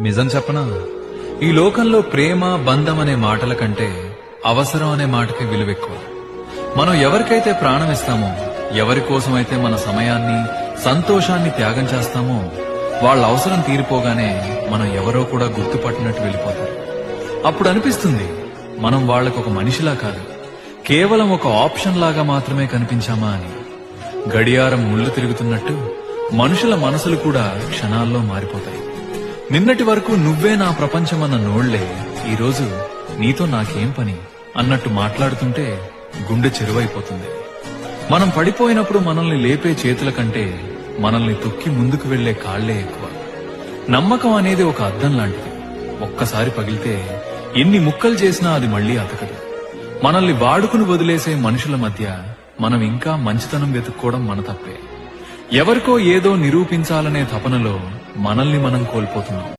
నిజం చెప్పనా, ఈ లోకంలో ప్రేమ బంధం అనే మాటల కంటే అవసరం అనే మాటకి విలువెక్కువ. మనం ఎవరికైతే ప్రాణం ఇస్తామో, ఎవరి కోసమైతే మన సమయాన్ని సంతోషాన్ని త్యాగం చేస్తామో, వాళ్ళ అవసరం తీరిపోగానే మనం ఎవరో కూడా గుర్తుపట్టినట్టు వెళ్ళిపోతారు. అప్పుడు అనిపిస్తుంది మనం వాళ్లకు ఒక మనిషిలా కాదు, కేవలం ఒక ఆప్షన్ లాగా మాత్రమే కనిపించామా అని. గడియారం ముళ్ళు తిరుగుతున్నట్టు మనుషుల మనసులు కూడా క్షణాల్లో మారిపోతాయి. నిన్నటి వరకు నువ్వే నా ప్రపంచమన్న నోళ్లే ఈరోజు నీతో నాకేం పని అన్నట్టు మాట్లాడుతుంటే గుండె చెరువైపోతుంది. మనం పడిపోయినప్పుడు మనల్ని లేపే చేతుల కంటే మనల్ని తొక్కి ముందుకు వెళ్లే కాళ్లే ఎక్కువ. నమ్మకం అనేది ఒక అద్దం లాంటిది. ఒక్కసారి పగిలితే ఎన్ని ముక్కలు చేసినా అది మళ్లీ అతకదు. మనల్ని వాడుకుని వదిలేసే మనుషుల మధ్య మనం ఇంకా మంచితనం వెతుక్కోవడం మన తప్పే. ఎవరికో ఏదో నిరూపించాలనే తపనలో మనల్ని మనం కోల్పోతున్నాం.